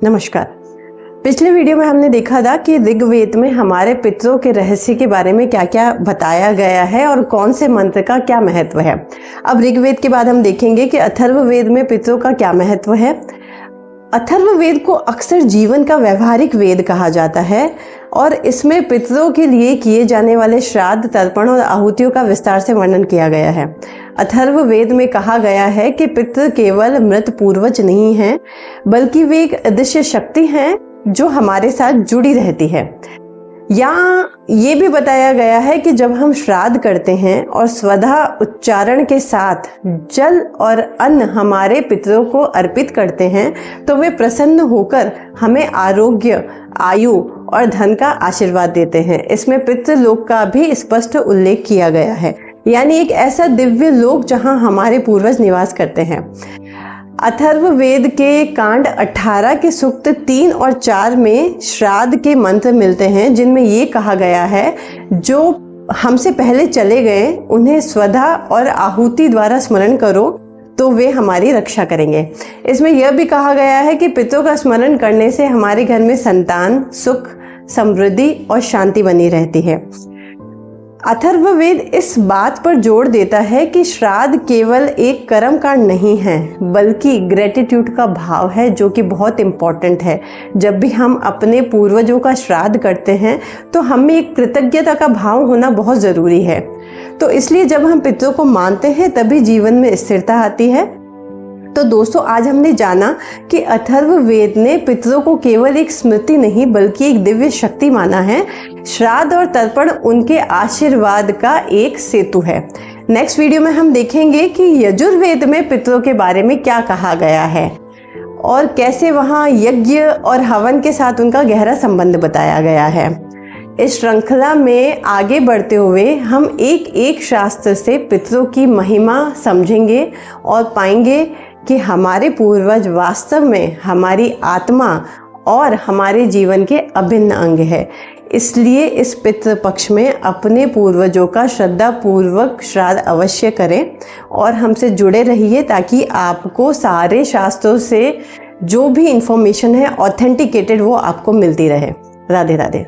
नमस्कार। पिछले वीडियो में हमने देखा था कि ऋग्वेद में हमारे पितरों के रहस्य के बारे में क्या क्या बताया गया है और कौन से मंत्र का क्या महत्व है। अब ऋग्वेद के बाद हम देखेंगे कि अथर्ववेद में पितरों का क्या महत्व है। अथर्ववेद को अक्सर जीवन का व्यवहारिक वेद कहा जाता है और इसमें पितरों के लिए किए जाने वाले श्राद्ध, तर्पण और आहुतियों का विस्तार से वर्णन किया गया है। अथर्ववेद में कहा गया है कि पितृ केवल मृत पूर्वज नहीं हैं, बल्कि वे एक अदृश्य शक्ति हैं जो हमारे साथ जुड़ी रहती है। यहाँ ये भी बताया गया है कि जब हम श्राद्ध करते हैं और स्वधा उच्चारण के साथ जल और अन्न हमारे पितरों को अर्पित करते हैं तो वे प्रसन्न होकर हमें आरोग्य, आयु और धन का आशीर्वाद देते हैं। इसमें पितृलोक का भी स्पष्ट उल्लेख किया गया है, यानी एक ऐसा दिव्य लोक जहां हमारे पूर्वज निवास करते हैं। अथर्ववेद के कांड 18 के सूक्त 3 और 4 में श्राद्ध के मंत्र मिलते हैं, जिनमें ये कहा गया है जो हमसे पहले चले गए उन्हें स्वधा और आहुति द्वारा स्मरण करो तो वे हमारी रक्षा करेंगे। इसमें यह भी कहा गया है कि पितरों का स्मरण करने से हमारे घर में संतान, सुख, समृद्धि और शांति बनी रहती है। अथर्ववेद इस बात पर जोर देता है कि श्राद्ध केवल एक कर्म कांड नहीं है, बल्कि ग्रेटिट्यूड का भाव है, जो कि बहुत इम्पॉर्टेंट है। जब भी हम अपने पूर्वजों का श्राद्ध करते हैं तो हमें एक कृतज्ञता का भाव होना बहुत ज़रूरी है। तो इसलिए जब हम पितरों को मानते हैं तभी जीवन में स्थिरता आती है। तो दोस्तों, आज हमने जाना कि अथर्ववेद ने पितरों को केवल एक स्मृति नहीं बल्कि एक दिव्य शक्ति माना है। श्राद्ध और तर्पण उनके आशीर्वाद का एक सेतु है। नेक्स्ट वीडियो में हम देखेंगे कि यजुर्वेद में पितरों के बारे में क्या कहा गया है और कैसे वहाँ यज्ञ और हवन के साथ उनका गहरा संबंध बताया गया है। इस श्रृंखला में आगे बढ़ते हुए हम एक एक शास्त्र से पितरों की महिमा समझेंगे और पाएंगे कि हमारे पूर्वज वास्तव में हमारी आत्मा और हमारे जीवन के अभिन्न अंग है। इसलिए इस पितृ पक्ष में अपने पूर्वजों का श्रद्धा पूर्वक श्राद्ध अवश्य करें और हमसे जुड़े रहिए, ताकि आपको सारे शास्त्रों से जो भी इंफॉर्मेशन है ऑथेंटिकेटेड वो आपको मिलती रहे। राधे राधे।